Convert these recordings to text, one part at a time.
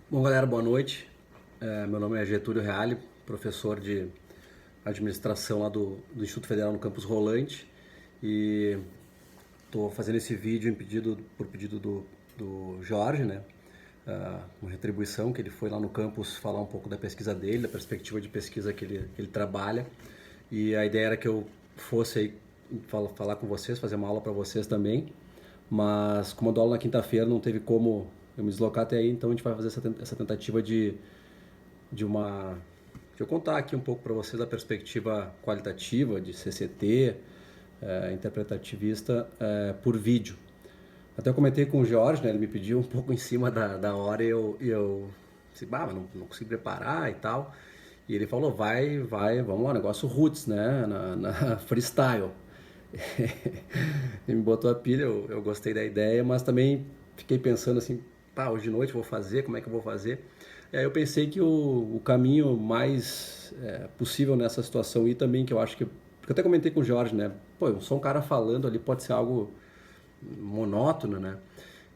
Bom, galera, boa noite. Meu nome é Getúlio Reale, professor de administração lá do Instituto Federal no Campus Rolante, e estou fazendo esse vídeo por pedido do Jorge, né? Uma retribuição que ele foi lá no campus falar um pouco da pesquisa dele, da perspectiva de pesquisa que ele trabalha, e a ideia era que eu fosse aí falar com vocês, fazer uma aula para vocês também, mas como eu dou aula na quinta-feira, não teve como eu me deslocar até aí, então a gente vai fazer essa tentativa de uma de eu contar aqui um pouco para vocês da perspectiva qualitativa de CCT, interpretativista, por vídeo. Até eu comentei com o Jorge, né, ele me pediu um pouco em cima da hora e eu disse, mas não consegui preparar e tal. E ele falou, vai, vamos lá, negócio roots, né, na freestyle. Ele me botou a pilha, eu gostei da ideia, mas também fiquei pensando assim, hoje de noite eu vou fazer, como é que eu vou fazer? E aí eu pensei que o caminho mais possível nessa situação, e também que eu acho que, porque eu até comentei com o Jorge, né, eu sou um cara falando ali, pode ser algo monótono, né?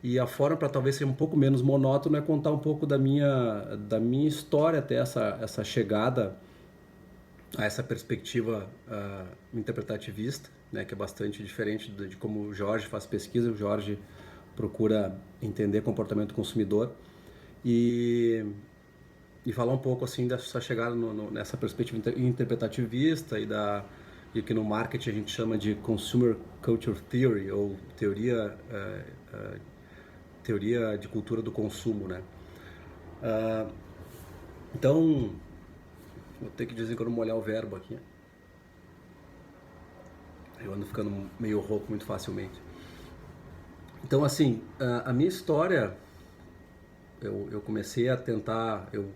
E a forma para talvez ser um pouco menos monótono é contar um pouco da minha história até essa chegada a essa perspectiva interpretativista, né, que é bastante diferente de como o Jorge faz pesquisa. O Jorge procura entender comportamento do consumidor e, e falar um pouco assim dessa chegada nessa perspectiva interpretativista e que no marketing a gente chama de Consumer Culture Theory, ou teoria de cultura do consumo, né? Então, vou ter que dizer que eu não molhar o verbo aqui. Eu ando ficando meio rouco muito facilmente. Então, assim, a minha história, eu comecei a tentar, eu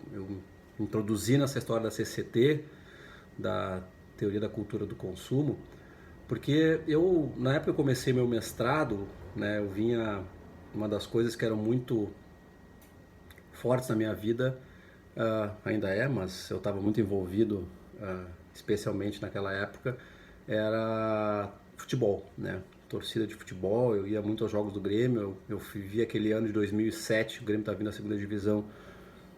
introduzi nessa história da CCT, da teoria da cultura do consumo, porque na época eu comecei meu mestrado, né, uma das coisas que eram muito fortes na minha vida, ainda é, mas eu estava muito envolvido, especialmente naquela época, era futebol, né? Torcida de futebol, eu ia muito aos jogos do Grêmio, eu vi aquele ano de 2007, o Grêmio estava vindo na segunda divisão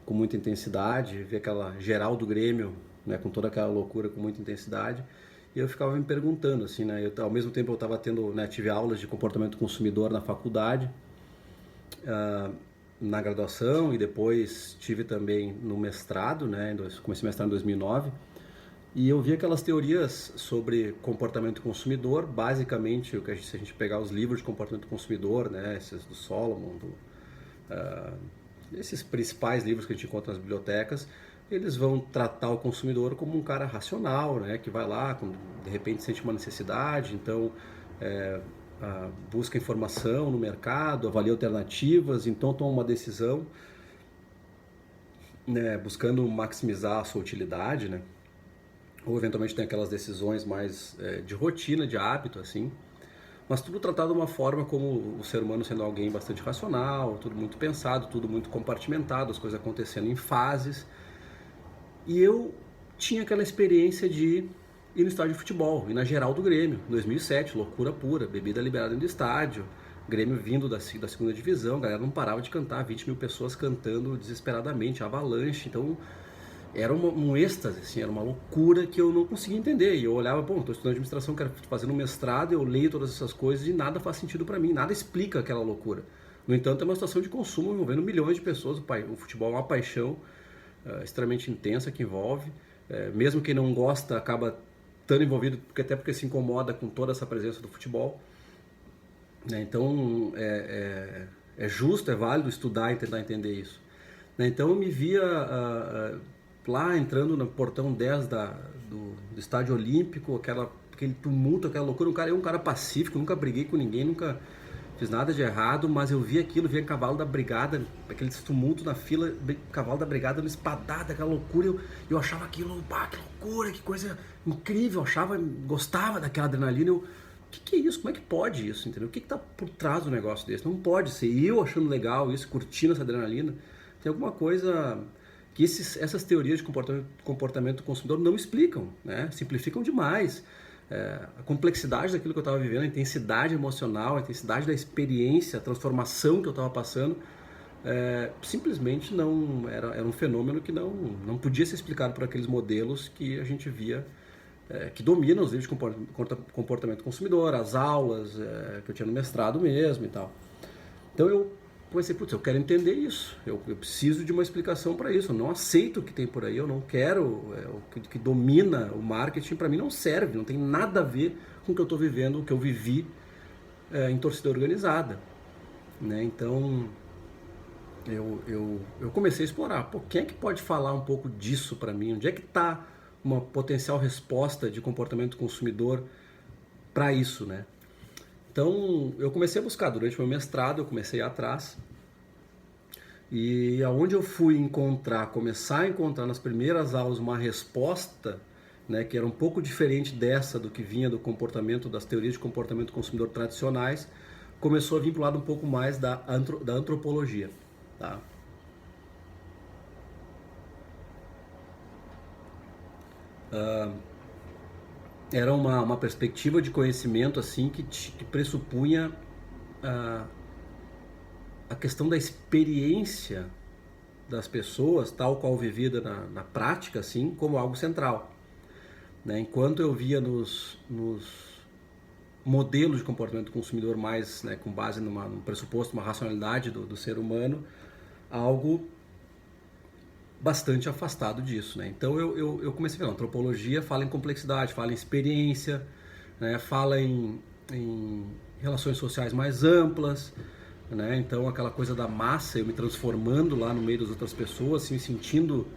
com muita intensidade, vi aquela geral do Grêmio, né, com toda aquela loucura com muita intensidade, e eu ficava me perguntando, assim, né, ao mesmo tempo eu estava tendo, né, tive aulas de comportamento do consumidor na faculdade, na graduação, e depois tive também no mestrado, né, comecei a mestrar em 2009, e eu vi aquelas teorias sobre comportamento do consumidor, basicamente, se a gente pegar os livros de comportamento do consumidor, né, esses do Solomon, esses principais livros que a gente encontra nas bibliotecas, eles vão tratar o consumidor como um cara racional, né, que vai lá, de repente sente uma necessidade, então busca informação no mercado, avalia alternativas, então toma uma decisão, né, buscando maximizar a sua utilidade, né, ou eventualmente tem aquelas decisões mais de rotina, de hábito, assim, mas tudo tratado de uma forma como o ser humano sendo alguém bastante racional, tudo muito pensado, tudo muito compartimentado, as coisas acontecendo em fases. E eu tinha aquela experiência de ir no estádio de futebol, e na geral do Grêmio, 2007, loucura pura, bebida liberada dentro do estádio, Grêmio vindo da segunda divisão, a galera não parava de cantar, 20 mil pessoas cantando desesperadamente, avalanche, então era um êxtase, assim, era uma loucura que eu não conseguia entender. E eu olhava, estou estudando administração, quero fazer um mestrado, eu leio todas essas coisas e nada faz sentido para mim, nada explica aquela loucura. No entanto, é uma situação de consumo envolvendo milhões de pessoas. O futebol é uma paixão extremamente intensa que envolve. Mesmo quem não gosta acaba estando envolvido, até porque se incomoda com toda essa presença do futebol. Né? Então, é justo, é válido estudar e tentar entender isso. Né? Então, eu me via lá entrando no portão 10 do estádio olímpico, aquele tumulto, aquela loucura. Eu um cara pacífico, nunca briguei com ninguém, nunca fiz nada de errado, mas eu vi aquilo, via cavalo da brigada, aquele tumulto na fila, cavalo da brigada no espadada, aquela loucura, eu achava aquilo, que loucura, que coisa incrível, gostava daquela adrenalina, o que é isso? Como é que pode isso, entendeu? O que tá por trás do negócio desse? Não pode ser eu achando legal isso, curtindo essa adrenalina. Tem alguma coisa que essas teorias de comportamento do consumidor não explicam, né? Simplificam demais. A complexidade daquilo que eu estava vivendo, a intensidade emocional, a intensidade da experiência, a transformação que eu estava passando, simplesmente não era um fenômeno que não podia ser explicado por aqueles modelos que a gente via, que dominam os livros de comportamento consumidor, as aulas que eu tinha no mestrado mesmo e tal. Então eu comecei, putz, eu quero entender isso, eu preciso de uma explicação para isso, eu não aceito o que tem por aí, eu não quero, o que domina o marketing para mim não serve, não tem nada a ver com o que eu estou vivendo, o que eu vivi em torcida organizada, né? Então eu comecei a explorar, pô, quem é que pode falar um pouco disso para mim? Onde é que está uma potencial resposta de comportamento consumidor para isso, né? Então eu comecei a buscar, durante o meu mestrado eu comecei a ir atrás, e aonde eu fui começar a encontrar nas primeiras aulas uma resposta, né, que era um pouco diferente dessa do que vinha do comportamento, das teorias de comportamento consumidor tradicionais, começou a vir para o lado um pouco mais da antropologia, tá? Era uma perspectiva de conhecimento assim que pressupunha a, a questão da experiência das pessoas, tal qual vivida na prática, assim, como algo central, né? Enquanto eu via nos modelos de comportamento do consumidor mais, né, com base num pressuposto, uma racionalidade do ser humano, algo bastante afastado disso, né? Então eu comecei a ver, a antropologia fala em complexidade, fala em experiência, né? Fala em relações sociais mais amplas, né? Então aquela coisa da massa, eu me transformando lá no meio das outras pessoas, assim, sentindo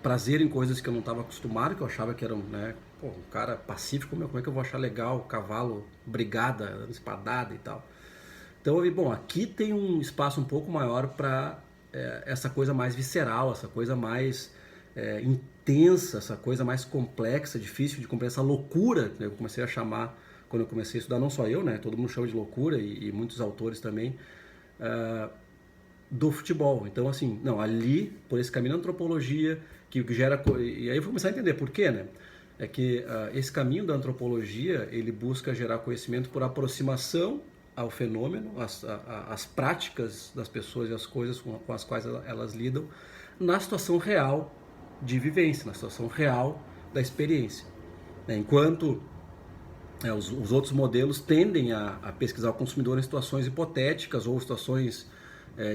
prazer em coisas que eu não estava acostumado, que eu achava que eram, né? Pô, um cara pacífico, como é que eu vou achar legal, cavalo, brigada, espadada e tal. Então eu vi, bom, aqui tem um espaço um pouco maior para essa coisa mais visceral, essa coisa mais intensa, essa coisa mais complexa, difícil de compreender, essa loucura, né? Eu comecei a chamar, quando eu comecei a estudar, não só eu, né? Todo mundo chama de loucura e muitos autores também, do futebol. Então, assim, não, ali, por esse caminho da antropologia, que gera... E aí eu vou começar a entender por quê, né? É que esse caminho da antropologia, ele busca gerar conhecimento por aproximação ao fenômeno, as práticas das pessoas e as coisas com as quais elas lidam, na situação real de vivência, na situação real da experiência. Enquanto os outros modelos tendem a pesquisar o consumidor em situações hipotéticas ou situações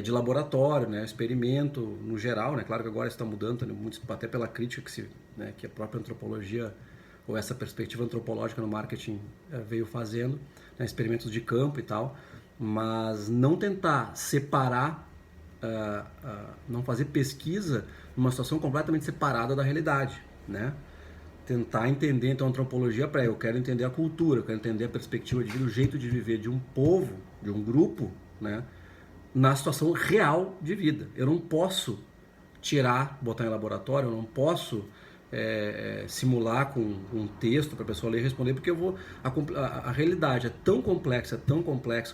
de laboratório, né, experimento no geral, né, claro que agora está mudando, né, muito, até pela crítica que a própria antropologia ou essa perspectiva antropológica no marketing veio fazendo, né, experimentos de campo e tal, mas não tentar separar, não fazer pesquisa numa situação completamente separada da realidade, né? Tentar entender então a antropologia eu quero entender a cultura, eu quero entender a perspectiva de vida, o jeito de viver de um povo, de um grupo, né, na situação real de vida. Eu não posso botar em laboratório, eu não posso simular com um texto para a pessoa ler e responder, porque a realidade é tão complexa,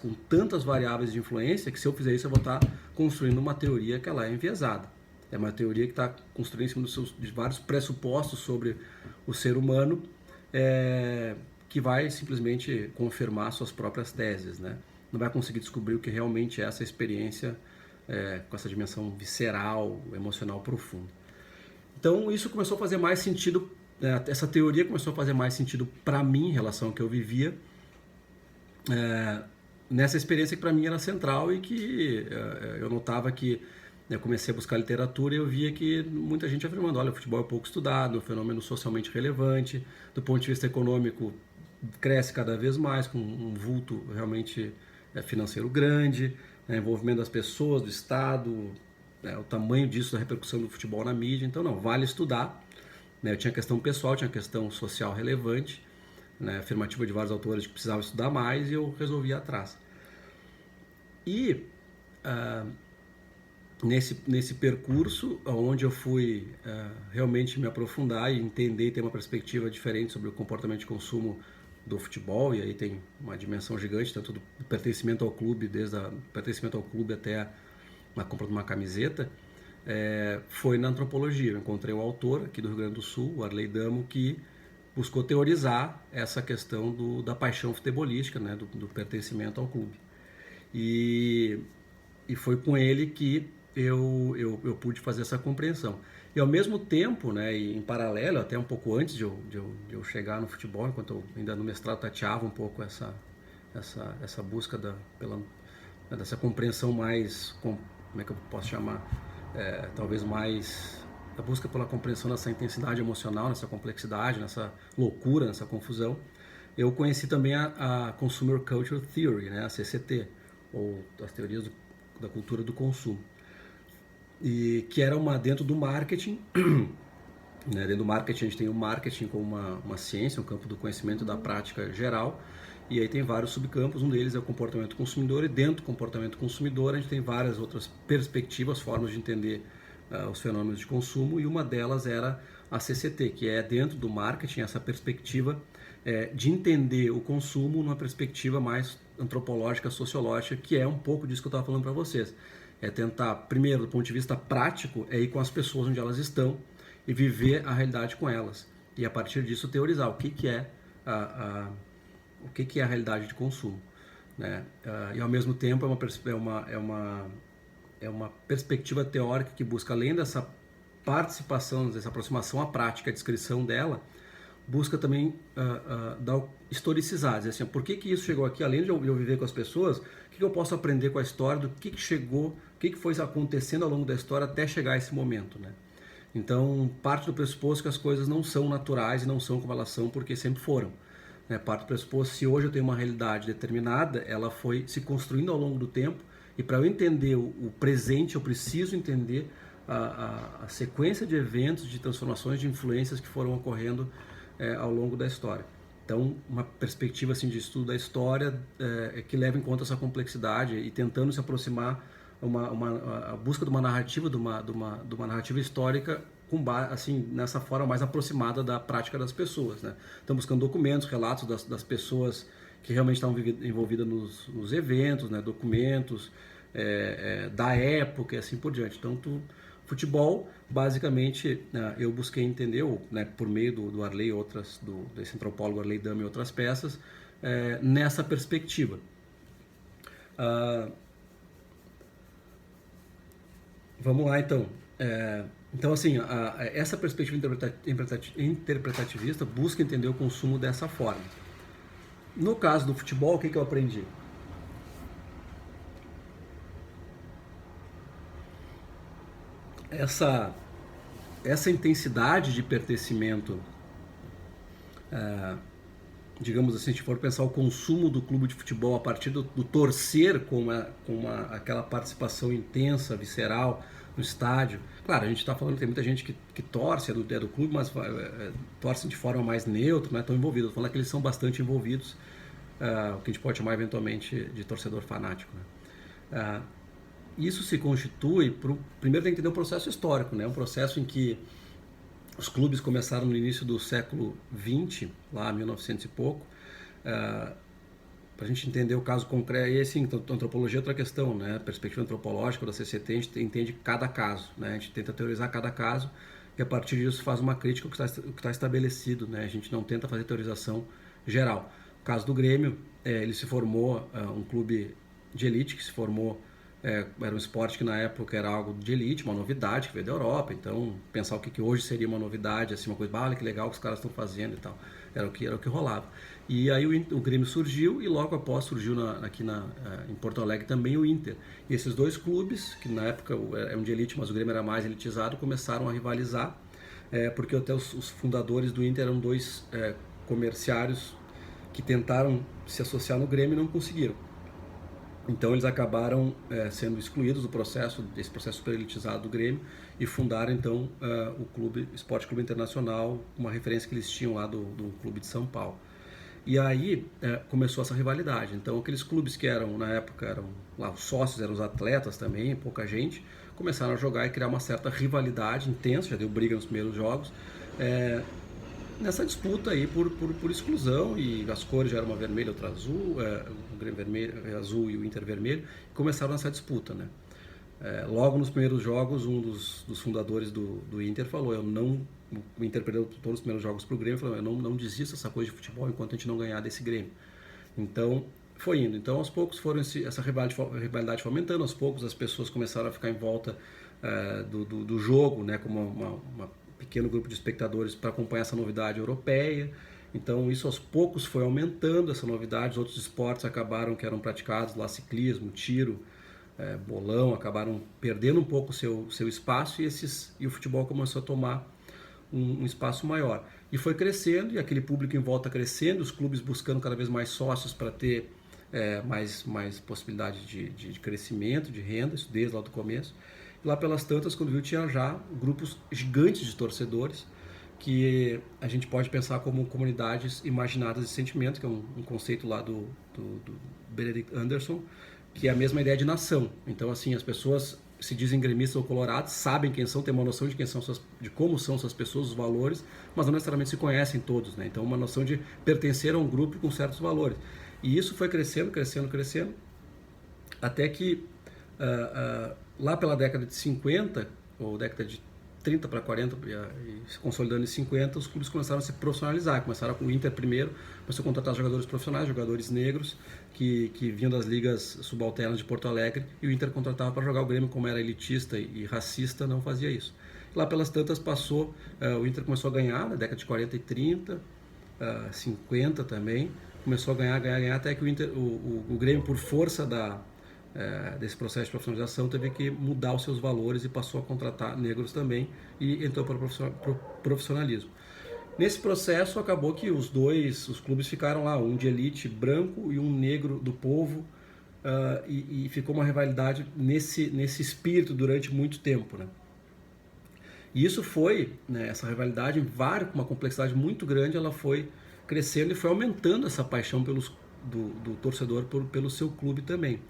com tantas variáveis de influência, que se eu fizer isso eu vou estar construindo uma teoria que ela é enviesada. É uma teoria que está construída em cima de vários pressupostos sobre o ser humano, que vai simplesmente confirmar suas próprias teses, né? Não vai conseguir descobrir o que realmente é essa experiência com essa dimensão visceral, emocional profunda. Então isso começou a fazer mais sentido, essa teoria começou a fazer mais sentido para mim em relação ao que eu vivia, nessa experiência que para mim era central e que eu notava que eu comecei a buscar literatura e eu via que muita gente afirmando, olha, o futebol é pouco estudado, é um fenômeno socialmente relevante, do ponto de vista econômico cresce cada vez mais, com um vulto realmente financeiro grande, envolvimento das pessoas, do Estado, o tamanho disso, da repercussão do futebol na mídia, então não, vale estudar. Eu tinha questão pessoal, tinha questão social relevante, né, afirmativa de vários autores de que precisava estudar mais e eu resolvi ir atrás. E nesse percurso, onde eu fui realmente me aprofundar e entender e ter uma perspectiva diferente sobre o comportamento de consumo do futebol, e aí tem uma dimensão gigante, tanto do pertencimento ao clube, desde o pertencimento ao clube até a compra de uma camiseta, foi na antropologia. Eu encontrei um autor aqui do Rio Grande do Sul, o Arley Damo, que buscou teorizar essa questão da paixão futebolística, né, do pertencimento ao clube. E e foi com ele que eu pude fazer essa compreensão. E ao mesmo tempo, né, e em paralelo, até um pouco antes de eu chegar no futebol, enquanto eu ainda no mestrado tateava um pouco essa busca dessa compreensão mais, como é que eu posso chamar, talvez mais, a busca pela compreensão dessa intensidade emocional, nessa complexidade, nessa loucura, nessa confusão. Eu conheci também a Consumer Culture Theory, né, a CCT, ou as teorias da cultura do consumo, e que era dentro do marketing. Né? Dentro do marketing a gente tem o marketing como uma ciência, um campo do conhecimento da prática geral, e aí tem vários subcampos, um deles é o comportamento consumidor, e dentro do comportamento consumidor a gente tem várias outras perspectivas, formas de entender os fenômenos de consumo, e uma delas era a CCT, que é dentro do marketing essa perspectiva de entender o consumo numa perspectiva mais antropológica, sociológica, que é um pouco disso que eu estava falando para vocês. É tentar, primeiro, do ponto de vista prático, ir com as pessoas onde elas estão e viver a realidade com elas. E a partir disso teorizar o que é o que é a realidade de consumo. Né? E ao mesmo tempo é uma perspectiva teórica que busca, além dessa participação, dessa aproximação à prática, a descrição dela, busca também historicizar, dizer assim, por que isso chegou aqui, além de eu viver com as pessoas, o que eu posso aprender com a história, do que chegou, o que foi acontecendo ao longo da história até chegar a esse momento, né? Então, parte do pressuposto que as coisas não são naturais e não são como elas são porque sempre foram. Né? Parte do pressuposto, se hoje eu tenho uma realidade determinada, ela foi se construindo ao longo do tempo, e para eu entender o presente, eu preciso entender a sequência de eventos, de transformações, de influências que foram ocorrendo ao longo da história. Então, uma perspectiva assim, de estudo da história que leva em conta essa complexidade e tentando se aproximar a busca de uma narrativa, de uma narrativa histórica assim, nessa forma mais aproximada da prática das pessoas. Né? Estão buscando documentos, relatos das pessoas que realmente estavam envolvidas nos eventos, né? Documentos da época e assim por diante. Então, futebol, basicamente, eu busquei entender, né, por meio do Arley, desse antropólogo Arley Dama e outras peças, nessa perspectiva. Vamos lá, então. Então, assim, essa perspectiva interpretativista busca entender o consumo dessa forma. No caso do futebol, o que eu aprendi? Essa intensidade de pertencimento, digamos assim, se a gente for pensar o consumo do clube de futebol a partir do torcer com aquela participação intensa, visceral no estádio. Claro, a gente está falando que tem muita gente que torce, é do clube, mas torce de forma mais neutra, não é tão envolvido. Estou falando que eles são bastante envolvidos, o que a gente pode chamar eventualmente de torcedor fanático. Né? Isso se constitui, primeiro tem que entender um processo histórico, né? Um processo em que os clubes começaram no início do século XX, lá 1900 e pouco, para a gente entender o caso concreto. E assim, antropologia é outra questão, né? A perspectiva antropológica da CCT, a gente entende cada caso, né? A gente tenta teorizar cada caso e a partir disso faz uma crítica ao que está estabelecido, né? A gente não tenta fazer teorização geral. O caso do Grêmio, ele se formou, um clube de elite que se formou, era um esporte que na época era algo de elite, uma novidade que veio da Europa. Então, pensar o que hoje seria uma novidade, assim, uma coisa, olha que legal que os caras estão fazendo e tal, era o que rolava. E aí o Grêmio surgiu e logo após surgiu em Porto Alegre também o Inter. E esses dois clubes, que na época eram de elite, mas o Grêmio era mais elitizado, começaram a rivalizar, porque até os fundadores do Inter eram dois comerciários que tentaram se associar no Grêmio e não conseguiram. Então eles acabaram sendo excluídos desse processo super elitizado do Grêmio e fundaram então o Esporte Clube Internacional, uma referência que eles tinham lá do clube de São Paulo. E aí começou essa rivalidade. Então aqueles clubes que na época eram lá os sócios, eram os atletas também, pouca gente, começaram a jogar e criar uma certa rivalidade intensa, já deu briga nos primeiros jogos, nessa disputa aí por exclusão, e as cores já eram uma vermelha, outra azul, o Grêmio vermelho, azul e o Inter vermelho, e começaram essa disputa, né? Logo nos primeiros jogos, um dos fundadores do Inter falou, o Inter perdeu todos os primeiros jogos para o Grêmio, falou, eu não desisto dessa coisa de futebol enquanto a gente não ganhar desse Grêmio. Então, foi indo. Então, aos poucos essa rivalidade foi aumentando, aos poucos as pessoas começaram a ficar em volta do jogo, né, como um pequeno grupo de espectadores para acompanhar essa novidade europeia. Então, isso aos poucos foi aumentando, essa novidade. Os outros esportes acabaram que eram praticados lá, ciclismo, tiro, bolão, acabaram perdendo um pouco o seu espaço e o futebol começou a tomar um espaço maior. E foi crescendo, e aquele público em volta crescendo, os clubes buscando cada vez mais sócios para ter mais possibilidade de crescimento, de renda, isso desde lá do começo. E lá pelas tantas, quando viu, tinha já grupos gigantes de torcedores, que a gente pode pensar como comunidades imaginadas de sentimento, que é um conceito lá do Benedict Anderson, que é a mesma ideia de nação. Então, assim, as pessoas se dizem gremistas ou colorados, sabem quem são, têm uma noção de de como são essas pessoas, os valores, mas não necessariamente se conhecem todos, né? Então, uma noção de pertencer a um grupo com certos valores. E isso foi crescendo, crescendo, crescendo, até que lá pela década de 50, ou década de 30 para 40 e se consolidando em 50, os clubes começaram a se profissionalizar. Começaram com o Inter primeiro, começou a contratar jogadores profissionais, jogadores negros, que vinham das ligas subalternas de Porto Alegre, e o Inter contratava para jogar. O Grêmio, como era elitista e racista, não fazia isso. Lá pelas tantas o Inter começou a ganhar, na década de 40 e 30, 50 também, começou a ganhar, até que o Grêmio, por força desse processo de profissionalização, teve que mudar os seus valores e passou a contratar negros também e entrou para o profissionalismo. Nesse processo acabou que os clubes ficaram lá, um de elite branco e um negro do povo, e ficou uma rivalidade nesse espírito durante muito tempo, né? E isso foi, né, essa rivalidade, com uma complexidade muito grande, ela foi crescendo e foi aumentando essa paixão do torcedor pelo seu clube também.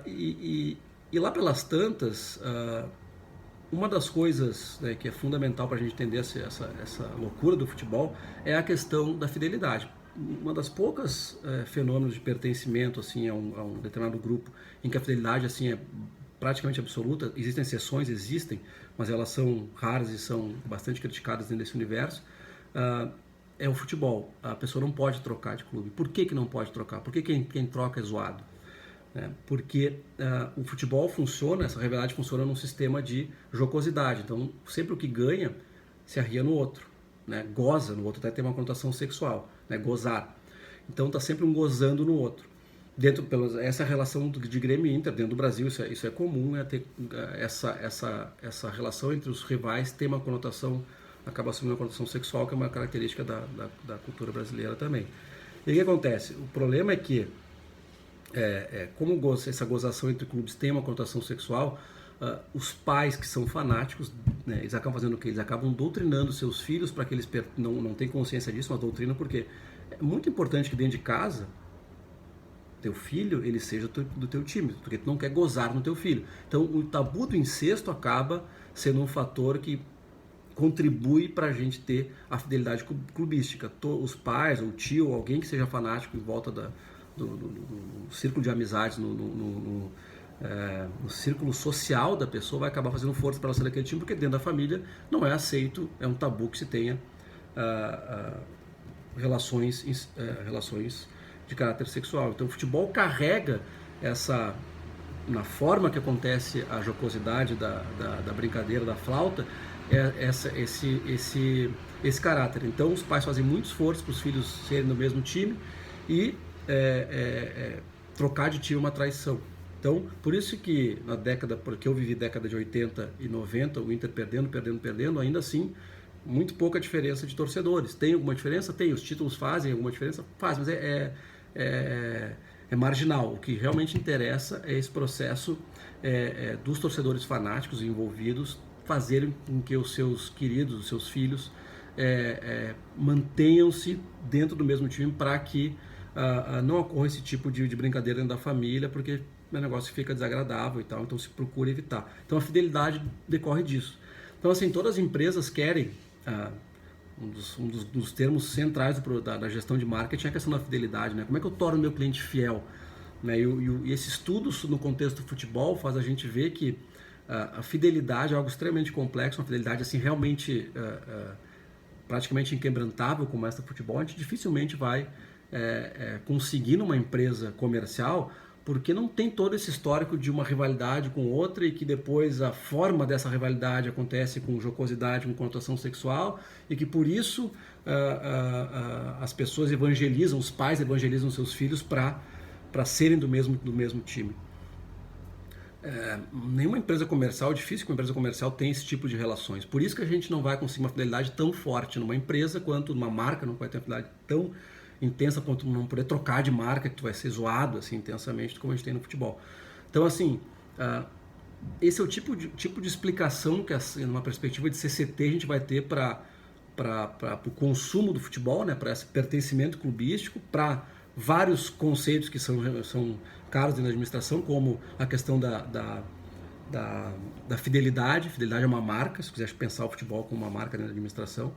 E lá pelas tantas, uma das coisas, né, que é fundamental para a gente entender essa loucura do futebol é a questão da fidelidade. Uma das poucas fenômenos de pertencimento assim, a um determinado grupo em que a fidelidade assim, é praticamente absoluta. Existem exceções, mas elas são raras e são bastante criticadas dentro desse universo. É o futebol. A pessoa não pode trocar de clube. Por que não pode trocar? Por que quem troca é zoado? Porque o futebol funciona, essa rivalidade funciona num sistema de jocosidade. Então, sempre o que ganha se arria no outro, né? Goza no outro, até tem uma conotação sexual, né? Gozar. Então, está sempre um gozando no outro. Essa relação de Grêmio e Inter dentro do Brasil, isso é comum, né? Ter essa relação entre os rivais tem uma conotação, acaba sendo uma conotação sexual, que é uma característica da cultura brasileira também. E o que acontece? O problema é que como essa gozação entre clubes tem uma conotação sexual, os pais que são fanáticos, né, eles acabam fazendo o quê? Eles acabam doutrinando seus filhos para que eles não tenham consciência disso, mas doutrinam porque é muito importante que dentro de casa teu filho ele seja do teu time, porque tu não quer gozar no teu filho. Então o tabu do incesto acaba sendo um fator que contribui para a gente ter a fidelidade clubística. Os pais, ou o tio, alguém que seja fanático em volta do círculo de amizades, no círculo social da pessoa, vai acabar fazendo força para ela ser daquele time, porque dentro da família não é aceito, é um tabu que se tenha relações de caráter sexual. Então o futebol carrega na forma que acontece a jocosidade da brincadeira, da flauta, esse caráter. Então os pais fazem muito esforço para os filhos serem do mesmo time e trocar de time é uma traição. Então, por isso que porque eu vivi década de 80 e 90, o Inter perdendo, ainda assim, muito pouca diferença de torcedores. Tem alguma diferença? Tem. Os títulos fazem alguma diferença? Faz, mas é marginal. O que realmente interessa é esse processo dos torcedores fanáticos envolvidos fazerem com que os seus queridos, os seus filhos, mantenham-se dentro do mesmo time para que não ocorra esse tipo de brincadeira dentro da família, porque o negócio fica desagradável e tal, então se procura evitar. Então a fidelidade decorre disso. Então assim, todas as empresas querem, um dos termos centrais da gestão de marketing é a questão da fidelidade, né? Como é que eu torno o meu cliente fiel? Né? E esse estudo no contexto do futebol faz a gente ver que a fidelidade é algo extremamente complexo, uma fidelidade assim realmente praticamente inquebrantável como essa do futebol. A gente dificilmente vai conseguir numa empresa comercial, porque não tem todo esse histórico de uma rivalidade com outra e que depois a forma dessa rivalidade acontece com jocosidade, com conotação sexual e que por isso as pessoas evangelizam, os pais evangelizam seus filhos para serem do mesmo time. Nenhuma empresa comercial, é difícil que uma empresa comercial tenha esse tipo de relações. Por isso que a gente não vai conseguir uma fidelidade tão forte numa empresa quanto numa marca, não vai ter uma fidelidade tão intensa quanto não poder trocar de marca, que tu vai ser zoado assim intensamente como a gente tem no futebol. Então assim, esse é o tipo de explicação que assim, numa perspectiva de CCT a gente vai ter para o consumo do futebol, né, para esse pertencimento clubístico, para vários conceitos que são caros dentro da administração, como a questão da fidelidade. Fidelidade é uma marca, se quiser pensar o futebol como uma marca dentro da administração,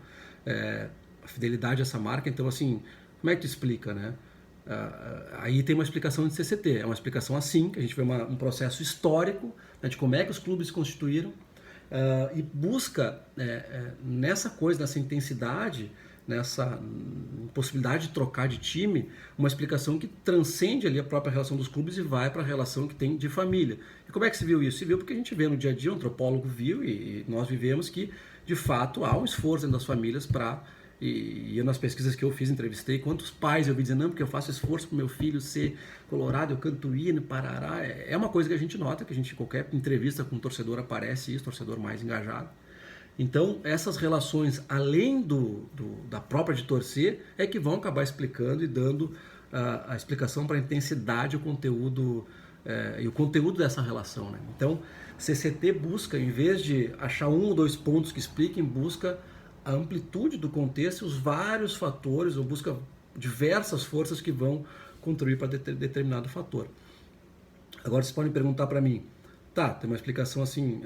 a fidelidade é essa marca. Então assim, como é que tu explica, né? Aí tem uma explicação de CCT, é uma explicação assim, que a gente vê um processo histórico, né, de como é que os clubes se constituíram, e busca nessa coisa, nessa intensidade, nessa possibilidade de trocar de time, uma explicação que transcende ali a própria relação dos clubes e vai para a relação que tem de família. E como é que se viu isso? Se viu porque a gente vê no dia a dia, o antropólogo viu e nós vivemos que, de fato, há um esforço dentro das famílias para... E nas pesquisas que eu fiz, entrevistei quantos pais eu vi dizer, não, porque eu faço esforço para o meu filho ser colorado, eu canto hino, parará. É uma coisa que a gente nota, que a gente, em qualquer entrevista com um torcedor aparece isso, torcedor mais engajado. Então, essas relações, além da própria de torcer, é que vão acabar explicando e dando a explicação para a intensidade, o conteúdo e o conteúdo dessa relação, né? Então, CCT busca, em vez de achar um ou dois pontos que expliquem, busca a amplitude do contexto e os vários fatores, ou busca diversas forças que vão contribuir para determinado fator. Agora vocês podem perguntar para mim, tá, tem uma explicação assim,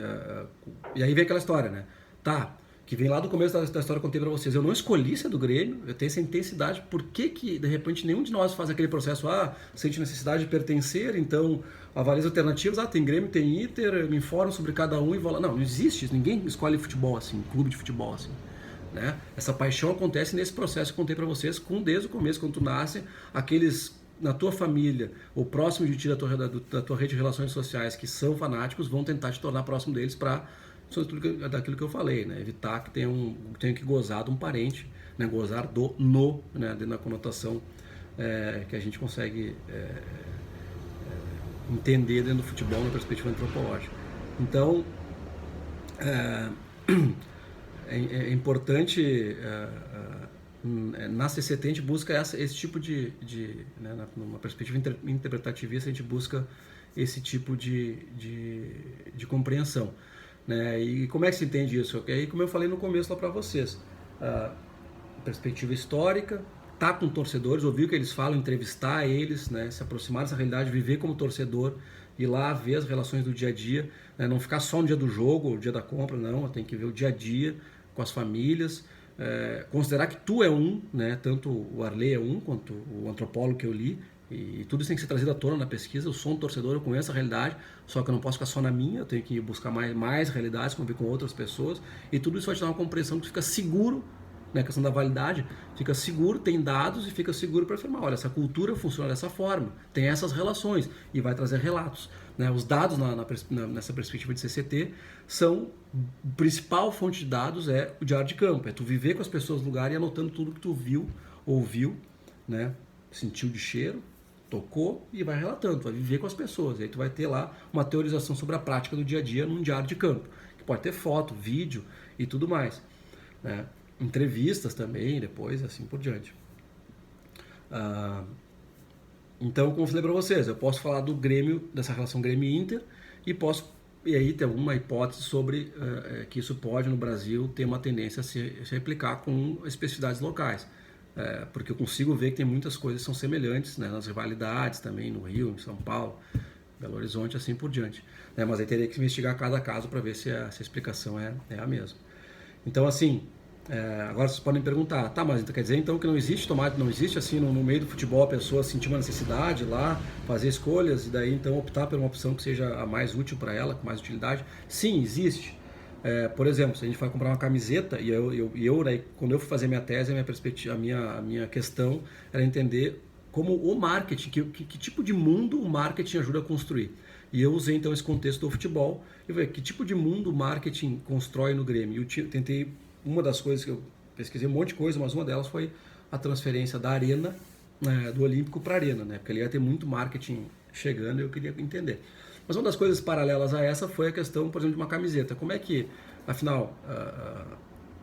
e aí vem aquela história, né? Tá, que vem lá do começo da história que eu contei para vocês. Eu não escolhi ser do Grêmio, eu tenho essa intensidade, por que de repente nenhum de nós faz aquele processo, sente necessidade de pertencer, então avalia as alternativas, tem Grêmio, tem Inter, me informo sobre cada um e vou lá. Não existe isso, ninguém escolhe futebol assim, clube de futebol assim. Né? Essa paixão acontece nesse processo que eu contei para vocês, desde o começo, quando tu nasce, aqueles na tua família, ou próximo de ti da tua rede de relações sociais que são fanáticos, vão tentar te tornar próximo deles para daquilo que eu falei, né? Evitar que tenha que gozar de um parente, né? Gozar né? Dentro da conotação que a gente consegue entender dentro do futebol na perspectiva antropológica. Então, é importante, na CCT a gente busca esse tipo né, numa perspectiva interpretativista, a gente busca esse tipo de compreensão. Né? E como é que se entende isso? Okay? Como eu falei no começo lá para vocês, perspectiva histórica, tá com torcedores, ouvir o que eles falam, entrevistar eles, né? Se aproximar dessa realidade, viver como torcedor, ir lá ver as relações do dia a dia, né? Não ficar só no dia do jogo, ou no dia da compra, não, tem que ver o dia a dia com as famílias, considerar que tu é né? Tanto o Arley é quanto o antropólogo que eu li, e tudo isso tem que ser trazido à tona na pesquisa. Eu sou um torcedor, eu conheço a realidade, só que eu não posso ficar só na minha, eu tenho que buscar mais realidades, conviver com outras pessoas, e tudo isso vai te dar uma compreensão que tu fica seguro, né, a questão da validade, fica seguro, tem dados e fica seguro para afirmar, olha, essa cultura funciona dessa forma, tem essas relações, e vai trazer relatos. Né? Os dados nessa perspectiva de CCT são, a principal fonte de dados é o diário de campo, é tu viver com as pessoas no lugar e anotando tudo que tu viu, ouviu, né? Sentiu de cheiro, tocou e vai relatando, vai viver com as pessoas. E aí tu vai ter lá uma teorização sobre a prática do dia a dia num diário de campo, que pode ter foto, vídeo e tudo mais, né? Entrevistas também, depois, assim por diante. Então, como eu falei para vocês, eu posso falar do Grêmio, dessa relação Grêmio-Inter, e aí ter alguma hipótese sobre que isso pode, no Brasil, ter uma tendência a se replicar com especificidades locais. Porque eu consigo ver que tem muitas coisas que são semelhantes, né, nas rivalidades também, no Rio, em São Paulo, Belo Horizonte, assim por diante. Mas aí teria que investigar cada caso para ver se a explicação é a mesma. Então, assim, agora vocês podem perguntar, tá, mas quer dizer então que não existe tomate, não existe assim no meio do futebol a pessoa sentir uma necessidade lá, fazer escolhas e daí então optar por uma opção que seja a mais útil para ela, com mais utilidade? Sim, existe. Por exemplo, se a gente vai comprar uma camiseta, né, quando eu fui fazer minha tese, a minha perspectiva, a minha questão era entender como o marketing, que tipo de mundo o marketing ajuda a construir. E eu usei então esse contexto do futebol e ver que tipo de mundo o marketing constrói no Grêmio. E eu tentei, uma das coisas que eu pesquisei um monte de coisa, mas uma delas foi a transferência da arena, né, do Olímpico para a arena, né? Porque ali ia ter muito marketing chegando e eu queria entender. Mas uma das coisas paralelas a essa foi a questão, por exemplo, de uma camiseta. Como é que, afinal,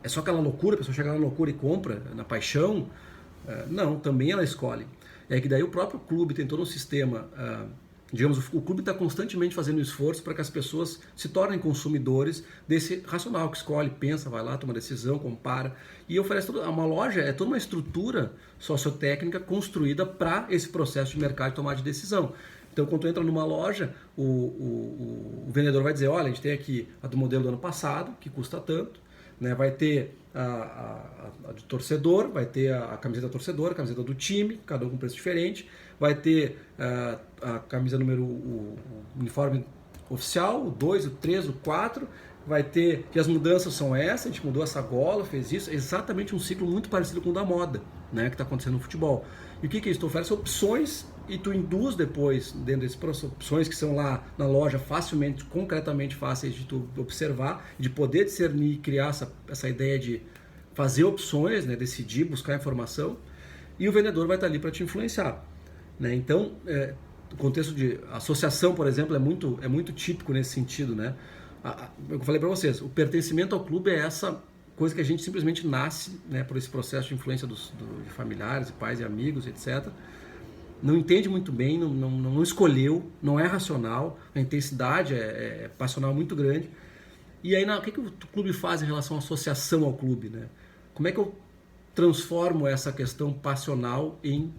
é só aquela loucura, a pessoa chega na loucura e compra, na paixão? Não, também ela escolhe. É que daí o próprio clube tem todo um sistema, digamos, o clube está constantemente fazendo um esforço para que as pessoas se tornem consumidores desse racional que escolhe, pensa, vai lá, toma decisão, compara. E oferece uma loja, é toda uma estrutura sociotécnica construída para esse processo de mercado e tomar de decisão. Então, quando tu entra numa loja, o vendedor vai dizer, olha, a gente tem aqui a do modelo do ano passado, que custa tanto, né? Vai ter a do torcedor, vai ter a camiseta do torcedor, a camiseta do time, cada um com preço diferente, vai ter a camisa número, o uniforme oficial, o 2, o 3, o 4, vai ter, que as mudanças são essas, a gente mudou essa gola, fez isso, é exatamente um ciclo muito parecido com o da moda, né, que está acontecendo no futebol. E o que é isso? Tu oferece opções e tu induz depois, dentro dessas opções que são lá na loja facilmente, concretamente fáceis de tu observar, de poder discernir e criar essa ideia de fazer opções, né, decidir, buscar informação, e o vendedor vai estar ali para te influenciar. Né? Então, o contexto de associação, por exemplo, é muito típico nesse sentido. Né? Eu falei para vocês, o pertencimento ao clube é essa coisa que a gente simplesmente nasce, né, por esse processo de influência de familiares, pais e amigos, etc. Não entende muito bem, não escolheu, não é racional, a intensidade é passional muito grande. E aí, o que o clube faz em relação à associação ao clube? Né? Como é que eu transformo essa questão passional em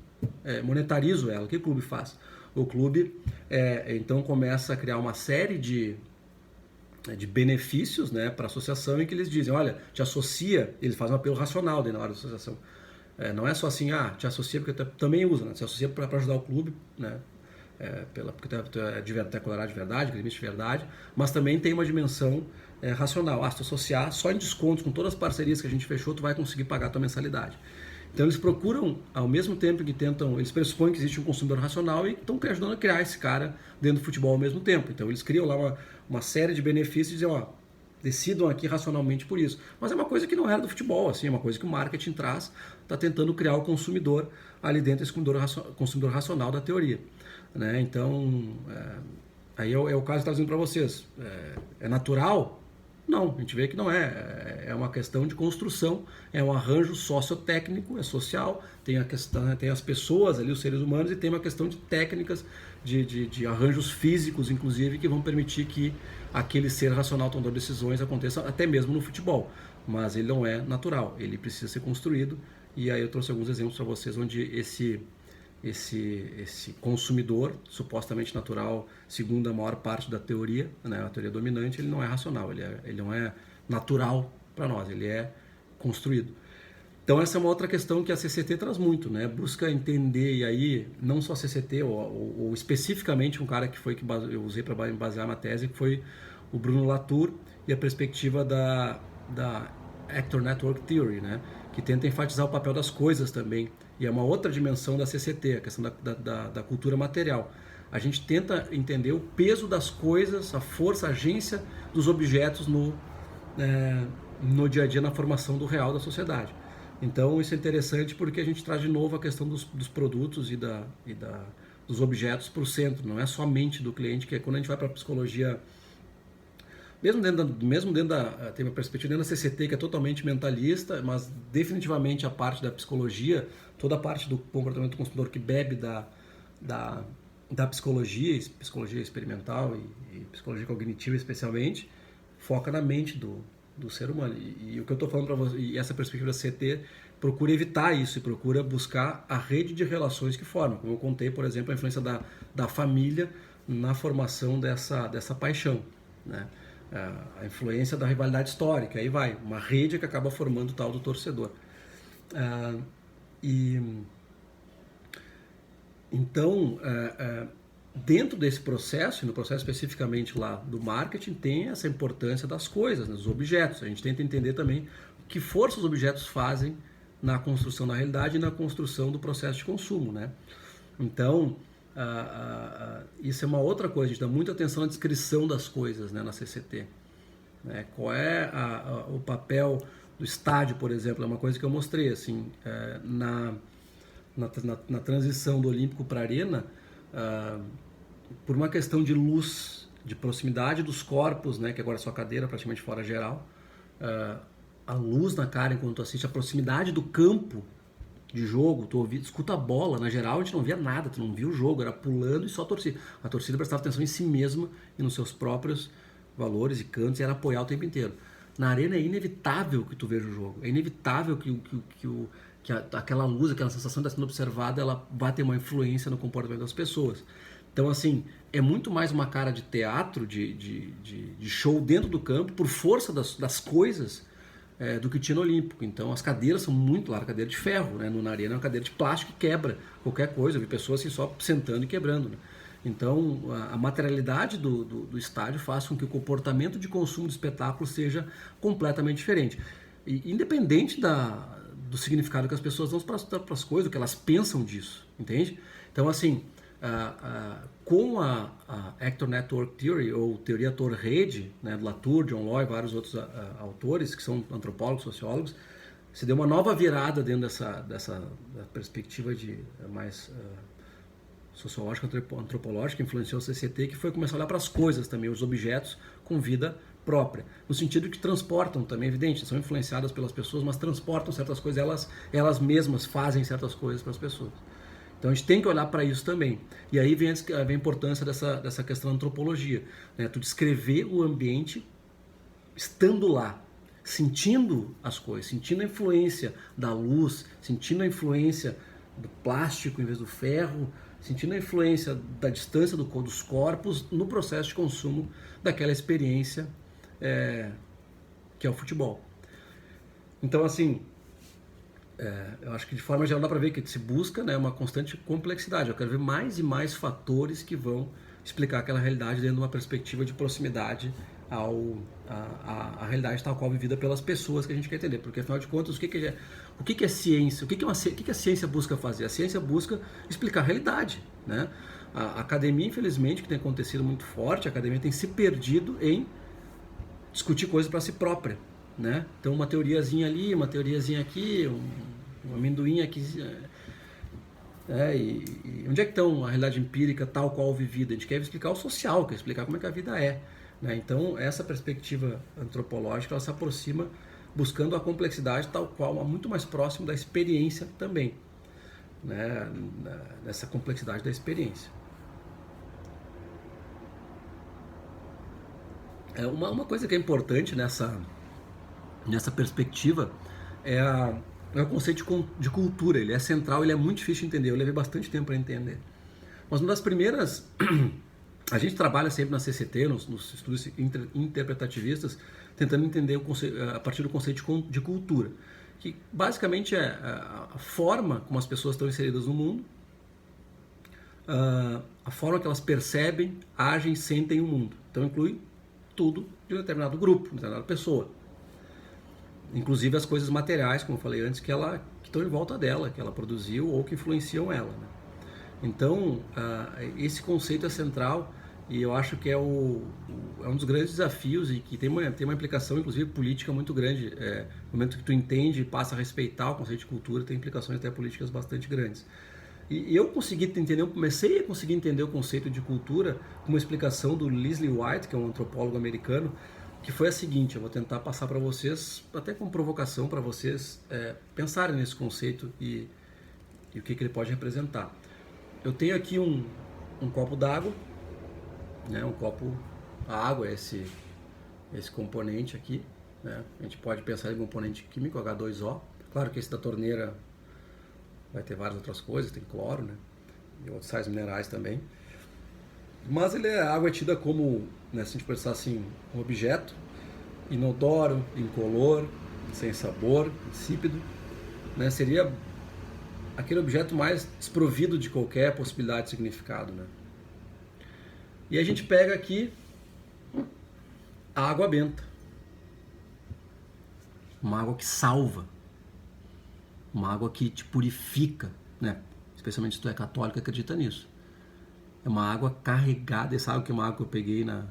monetarizo ela? O que o clube faz? O clube então começa a criar uma série de benefícios, né, para a associação, em que eles dizem, olha, te associa, eles fazem um apelo racional na hora da associação. Não é só assim, te associa porque também usa, né? Te associa para ajudar o clube, né? Porque tu é declarado de verdade, gremista de verdade, mas também tem uma dimensão racional. Se tu associar, só em descontos, com todas as parcerias que a gente fechou, tu vai conseguir pagar a tua mensalidade. Então eles procuram, ao mesmo tempo que tentam, eles pressupõem que existe um consumidor racional e estão ajudando a criar esse cara dentro do futebol ao mesmo tempo. Então eles criam lá uma série de benefícios e dizem, decidam aqui racionalmente por isso. Mas é uma coisa que não era do futebol, assim, é uma coisa que o marketing traz, está tentando criar o consumidor ali dentro desse consumidor racional da teoria. Né? Então, aí é o caso que eu estava dizendo para vocês. É natural? Não, a gente vê que não é. É uma questão de construção, é um arranjo sociotécnico, é social, tem a questão, tem as pessoas ali, os seres humanos, e tem uma questão de técnicas, de arranjos físicos, inclusive, que vão permitir que aquele ser racional tomador de decisões aconteça até mesmo no futebol. Mas ele não é natural, ele precisa ser construído, e aí eu trouxe alguns exemplos para vocês onde esse consumidor, supostamente natural, segundo a maior parte da teoria, né, a teoria dominante, ele não é racional, ele não é natural para nós, ele é construído. Então essa é uma outra questão que a CCT traz muito, né? Busca entender, e aí não só a CCT, ou especificamente um cara que eu usei para basear na tese, que foi o Bruno Latour, e a perspectiva da Actor Network Theory, né? Que tenta enfatizar o papel das coisas também, e é uma outra dimensão da CCT, a questão da cultura material. A gente tenta entender o peso das coisas, a força, a agência dos objetos no dia a dia, na formação do real da sociedade. Então isso é interessante porque a gente traz de novo a questão dos produtos e dos objetos para o centro, não é somente do cliente, que é quando a gente vai para a psicologia, mesmo dentro da tem uma perspectiva dentro da CCT que é totalmente mentalista, mas definitivamente a parte da psicologia, toda a parte do comportamento do consumidor que bebe da psicologia experimental e psicologia cognitiva especialmente, foca na mente do ser humano. E o que eu estou falando para você, e essa perspectiva da CT procura evitar isso e procura buscar a rede de relações que formam. Como eu contei, por exemplo, a influência da família na formação dessa paixão, né? A influência da rivalidade histórica, aí vai, uma rede que acaba formando o tal do torcedor. Então, dentro desse processo, e no processo especificamente lá do marketing, tem essa importância das coisas, né, dos objetos. A gente tenta entender também que força os objetos fazem na construção da realidade e na construção do processo de consumo, né? Então, isso é uma outra coisa, a gente dá muita atenção à descrição das coisas, né, na CCT. Né? Qual é o papel do estádio, por exemplo, é uma coisa que eu mostrei, assim, na transição do Olímpico para a Arena, por uma questão de luz, de proximidade dos corpos, né, que agora é só cadeira, praticamente fora geral, a luz na cara enquanto tu assiste, a proximidade do campo de jogo, tu escuta a bola, na geral a gente não via nada, tu não via o jogo, era pulando e só a torcida. A torcida prestava atenção em si mesma e nos seus próprios valores e cantos e era apoiar o tempo inteiro. Na arena é inevitável que tu veja o jogo, é inevitável que aquela luz, aquela sensação de estar sendo observada, ela vai ter uma influência no comportamento das pessoas. Então, assim, é muito mais uma cara de teatro, de show dentro do campo, por força das coisas, do que tinha no Olímpico. Então, as cadeiras são muito largas, cadeira de ferro, né? Na arena é uma cadeira de plástico que quebra qualquer coisa. Eu vi pessoas assim só sentando e quebrando, né? Então, a materialidade do estádio faz com que o comportamento de consumo de espetáculo seja completamente diferente. E, independente do significado que as pessoas dão para as coisas, o que elas pensam disso, entende? Então, assim, com a Actor Network Theory, ou teoria ator-rede, né, do Latour, John Loy e vários outros autores, que são antropólogos, sociólogos, se deu uma nova virada dentro dessa perspectiva de mais sociológica, antropológica, que influenciou o CCT, que foi começar a olhar para as coisas também, os objetos com vida própria, no sentido que transportam também, evidente, são influenciadas pelas pessoas, mas transportam certas coisas, elas mesmas fazem certas coisas para as pessoas. Então a gente tem que olhar para isso também. E aí vem a importância dessa questão da antropologia, né? Tu descrever o ambiente estando lá, sentindo as coisas, sentindo a influência da luz, sentindo a influência do plástico em vez do ferro, sentindo a influência da distância dos corpos no processo de consumo daquela experiência que é o futebol. Então, assim, eu acho que de forma geral dá para ver que se busca, né, uma constante complexidade. Eu quero ver mais e mais fatores que vão explicar aquela realidade dentro de uma perspectiva de proximidade à realidade tal qual vivida pelas pessoas que a gente quer entender. Porque, afinal de contas, o que é ciência? O que a ciência busca fazer? A ciência busca explicar a realidade, né? A academia, infelizmente, que tem acontecido muito forte, a academia tem se perdido em discutir coisas para si própria, né? Então, uma teoriazinha ali, uma teoriazinha aqui, um amendoim aqui. E onde é que estão a realidade empírica tal qual vivida? A gente quer explicar o social, quer explicar como é que a vida é. Né? Então, essa perspectiva antropológica, ela se aproxima buscando a complexidade tal qual, muito mais próximo da experiência também, né? Nessa complexidade da experiência. Uma coisa que é importante nessa perspectiva é o conceito de cultura. Ele é central, ele é muito difícil de entender. Eu levei bastante tempo para entender. Mas uma das primeiras... A gente trabalha sempre na CCT, nos estudos interpretativistas, tentando entender a partir do conceito de cultura, que basicamente é a forma como as pessoas estão inseridas no mundo, a forma que elas percebem, agem, sentem o mundo. Então inclui tudo de um determinado grupo, de uma determinada pessoa. Inclusive as coisas materiais, como eu falei antes, que estão em volta dela, que ela produziu ou que influenciam ela. Né? Então, esse conceito é central e eu acho que é um dos grandes desafios e que tem uma implicação, inclusive, política muito grande. No momento que tu entende e passa a respeitar o conceito de cultura, tem implicações até políticas bastante grandes. E eu comecei a conseguir entender o conceito de cultura com uma explicação do Leslie White, que é um antropólogo americano, que foi a seguinte: eu vou tentar passar para vocês, até como provocação para vocês pensarem nesse conceito e o que ele pode representar. Eu tenho aqui um copo d'água, né? A água é esse componente aqui, né? A gente pode pensar em componente químico, H2O. Claro que esse da torneira vai ter várias outras coisas, tem cloro, né? E outros sais minerais também. Mas a água é tida como, né, se a gente pensar assim, um objeto inodoro, incolor, sem sabor, insípido, né? Seria aquele objeto mais desprovido de qualquer possibilidade de significado, né? E a gente pega aqui a água benta. Uma água que salva. Uma água que te purifica, né? Especialmente se tu é católico e acredita nisso. É uma água carregada, essa água que é uma água que eu peguei na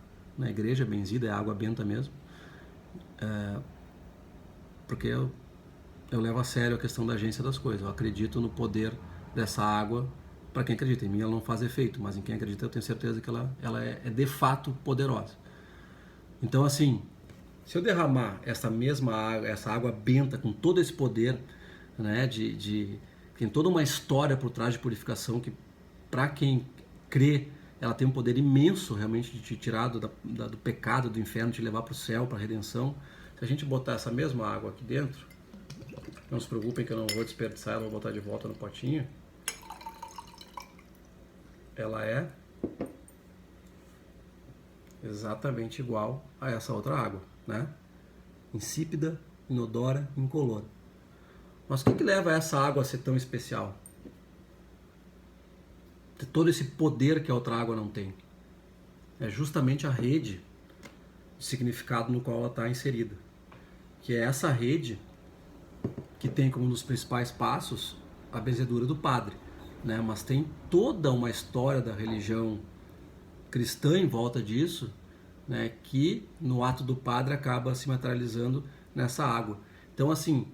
igreja, benzida, é água benta mesmo. Porque eu levo a sério a questão da agência das coisas. Eu acredito no poder dessa água. Para quem acredita, em mim ela não faz efeito, mas em quem acredita eu tenho certeza que ela é de fato poderosa. Então assim, se eu derramar essa mesma água, essa água benta com todo esse poder, né, tem toda uma história por trás de purificação que, para quem crê, ela tem um poder imenso realmente de te tirar do pecado, do inferno, te levar para o céu, para a redenção. Se a gente botar essa mesma água aqui dentro, não se preocupem que eu não vou desperdiçar, ela vou botar de volta no potinho. Ela é exatamente igual a essa outra água, né? Insípida, inodora, incolor. Mas o que leva essa água a ser tão especial? Ter todo esse poder que a outra água não tem. É justamente a rede de significado no qual ela está inserida. Que é essa rede que tem como um dos principais passos a benzedura do padre, né? Mas tem toda uma história da religião cristã em volta disso, né? Que no ato do padre acaba se materializando nessa água. Então assim,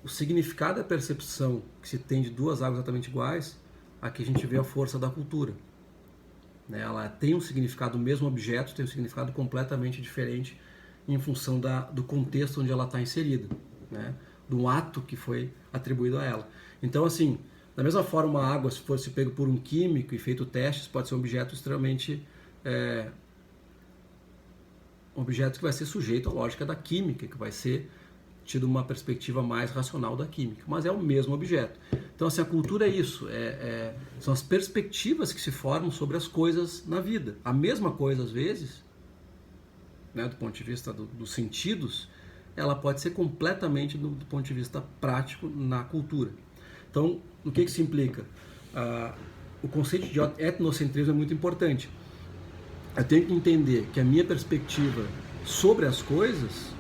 o significado e a percepção que se tem de duas águas exatamente iguais, aqui a gente vê a força da cultura, né? Ela tem um significado, o mesmo objeto tem um significado completamente diferente em função do contexto onde ela está inserida, né? Do ato que foi atribuído a ela. Então assim, da mesma forma, a água, se fosse pego por um químico e feito testes, pode ser um objeto extremamente... um objeto que vai ser sujeito à lógica da química, que vai ser tido uma perspectiva mais racional da química, mas é o mesmo objeto. Então, assim, a cultura é isso, são as perspectivas que se formam sobre as coisas na vida. A mesma coisa, às vezes, né, do ponto de vista dos sentidos, ela pode ser completamente do ponto de vista prático na cultura. Então, o que isso implica? O conceito de etnocentrismo é muito importante. Eu tenho que entender que a minha perspectiva sobre as coisas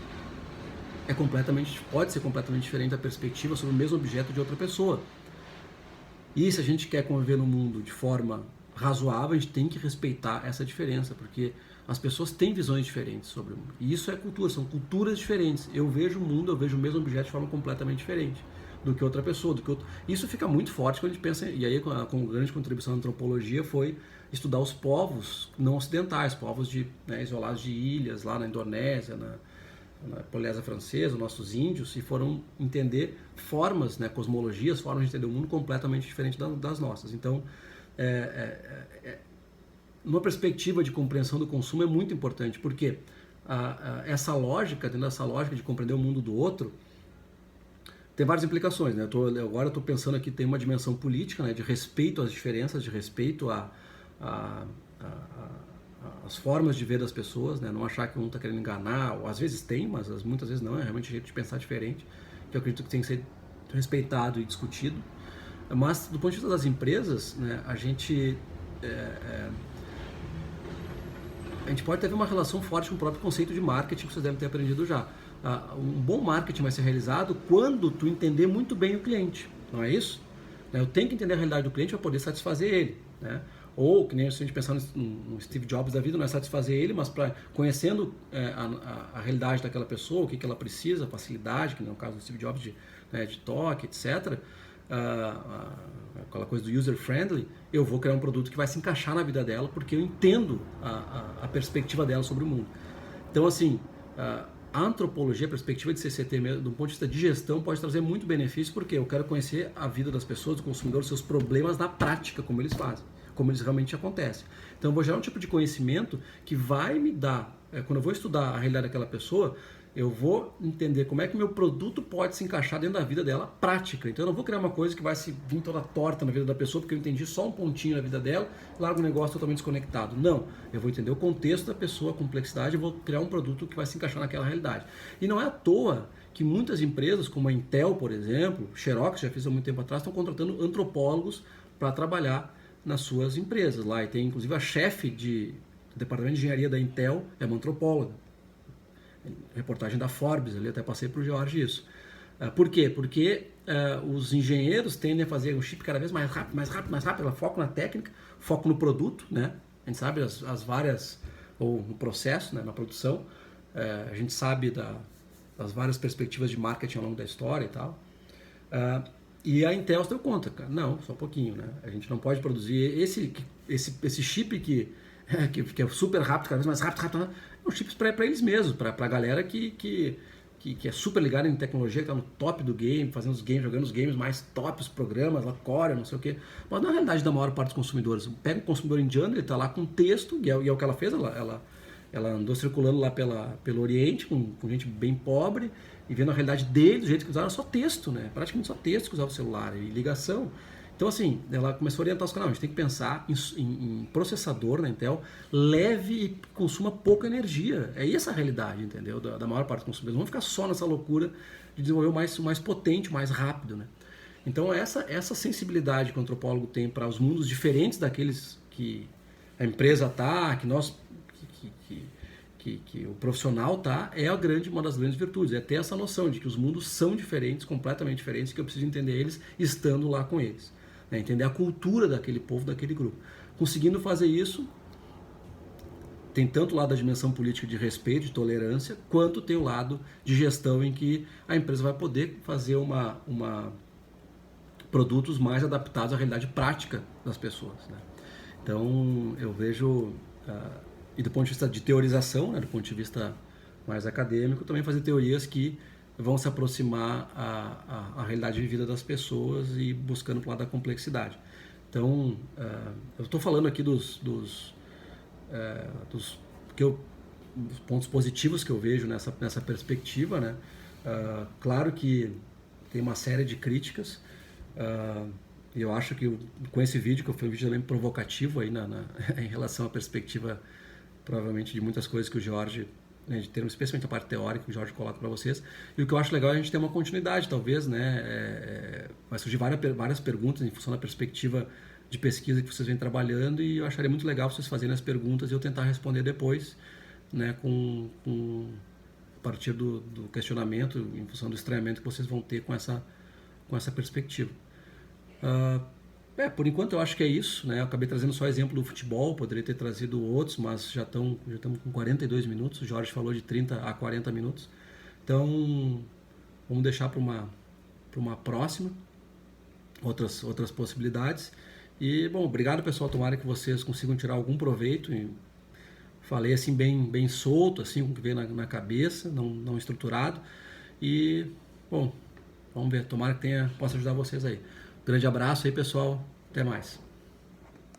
pode ser completamente diferente da perspectiva sobre o mesmo objeto de outra pessoa. E se a gente quer conviver no mundo de forma razoável, a gente tem que respeitar essa diferença, porque as pessoas têm visões diferentes sobre o mundo. E isso é cultura, são culturas diferentes. Eu vejo o mundo, eu vejo o mesmo objeto de forma completamente diferente do que outra pessoa, Isso fica muito forte quando a gente pensa, e aí com grande contribuição da antropologia foi estudar os povos não ocidentais, povos isolados de ilhas, lá na Indonésia, na Polinésia Francesa, os nossos índios, e foram entender formas, né, cosmologias, formas de entender o mundo completamente diferentes das nossas. Então, numa perspectiva de compreensão do consumo é muito importante, porque essa lógica, dentro dessa lógica de compreender o mundo do outro, tem várias implicações, né? Agora eu estou pensando aqui, tem uma dimensão política, né, de respeito às diferenças, de respeito às formas de ver das pessoas, né? Não achar que um está querendo enganar, ou às vezes tem, mas muitas vezes não, é realmente jeito de pensar diferente, que eu acredito que tem que ser respeitado e discutido. Mas do ponto de vista das empresas, né, a gente pode ter uma relação forte com o próprio conceito de marketing que vocês devem ter aprendido já. Um bom marketing vai ser realizado quando tu entender muito bem o cliente, não é isso? Eu tenho que entender a realidade do cliente para poder satisfazer ele, né? Ou, que nem se a gente pensar no Steve Jobs da vida, não é satisfazer ele, mas conhecendo a realidade daquela pessoa, o que ela precisa, a facilidade, que no caso do Steve Jobs de toque, etc., aquela coisa do user-friendly, eu vou criar um produto que vai se encaixar na vida dela, porque eu entendo a perspectiva dela sobre o mundo. Então, assim, a antropologia, a perspectiva de CCT, do ponto de vista de gestão, pode trazer muito benefício, porque eu quero conhecer a vida das pessoas, do consumidor, os seus problemas na prática, como eles fazem, como eles realmente acontecem. Então eu vou gerar um tipo de conhecimento que vai me dar, quando eu vou estudar a realidade daquela pessoa, eu vou entender como é que meu produto pode se encaixar dentro da vida dela prática. Então eu não vou criar uma coisa que vai se vir toda torta na vida da pessoa, porque eu entendi só um pontinho na vida dela, largo um negócio totalmente desconectado. Não, eu vou entender o contexto da pessoa, a complexidade, e vou criar um produto que vai se encaixar naquela realidade. E não é à toa que muitas empresas, como a Intel, por exemplo, Xerox, já fiz há muito tempo atrás, estão contratando antropólogos para trabalhar nas suas empresas lá. E tem inclusive a chefe O departamento de engenharia da Intel é uma antropóloga. Reportagem da Forbes, ali até passei para o Jorge isso. Por quê? Porque os engenheiros tendem a fazer o chip cada vez mais rápido, mais rápido, mais rápido. Ela foca na técnica, foco no produto, né? A gente sabe as várias, ou no processo, né? Na produção. A gente sabe das várias perspectivas de marketing ao longo da história e tal. E a Intel se deu conta, cara, não, só um pouquinho, né? A gente não pode produzir esse chip que é super rápido, cada vez mais rápido, rápido, é um chip para eles mesmos, para a galera que é super ligada em tecnologia, que tá no top do game, fazendo os games, jogando os games mais top, os programas, lá Core, não sei o quê. Mas na realidade da maior parte dos consumidores, pega um consumidor indiano, ele tá lá com texto, e é o que ela fez, ela andou circulando lá pelo Oriente, com gente bem pobre, e vendo a realidade deles, do jeito que usavam, só texto, né? Praticamente só texto que usava o celular, e ligação. Então, assim, ela começou a orientar os canais. A gente tem que pensar em processador na Intel leve e que consuma pouca energia. É essa a realidade, entendeu? Da maior parte dos consumidores. Não vão ficar só nessa loucura de desenvolver o mais potente, o mais rápido, né? Então, essa sensibilidade que o antropólogo tem para os mundos diferentes daqueles que a empresa tá, que nós... Que o profissional é uma das grandes virtudes, é ter essa noção de que os mundos são diferentes, completamente diferentes, que eu preciso entender eles estando lá com eles. Né? Entender a cultura daquele povo, daquele grupo. Conseguindo fazer isso, tem tanto o lado da dimensão política de respeito, de tolerância, quanto tem o lado de gestão em que a empresa vai poder fazer produtos mais adaptados à realidade prática das pessoas. Né? Então, eu vejo... e do ponto de vista de teorização, né, do ponto de vista mais acadêmico, também fazer teorias que vão se aproximar à realidade de vida das pessoas e buscando para o lado da complexidade. Então, eu estou falando aqui dos pontos positivos que eu vejo nessa perspectiva, né? Claro que tem uma série de críticas, e eu acho que com esse vídeo, que foi um vídeo também provocativo aí em relação à perspectiva, provavelmente, de muitas coisas que o Jorge, né, de termos, especialmente a parte teórica que o Jorge coloca para vocês. E o que eu acho legal é a gente ter uma continuidade, talvez, né? Vai surgir várias perguntas em função da perspectiva de pesquisa que vocês vêm trabalhando, e eu acharia muito legal vocês fazerem as perguntas e eu tentar responder depois, né, a partir do questionamento, em função do estranhamento que vocês vão ter com essa perspectiva. Por enquanto eu acho que é isso, né? Eu acabei trazendo só exemplo do futebol, poderia ter trazido outros, mas já estamos com 42 minutos, o Jorge falou de 30 a 40 minutos, então vamos deixar para uma próxima, outras possibilidades. E, bom, obrigado pessoal, tomara que vocês consigam tirar algum proveito. Falei assim bem solto, assim, com o que veio na cabeça, não estruturado, e, bom, vamos ver, tomara que possa ajudar vocês aí. Grande abraço aí, pessoal. Até mais.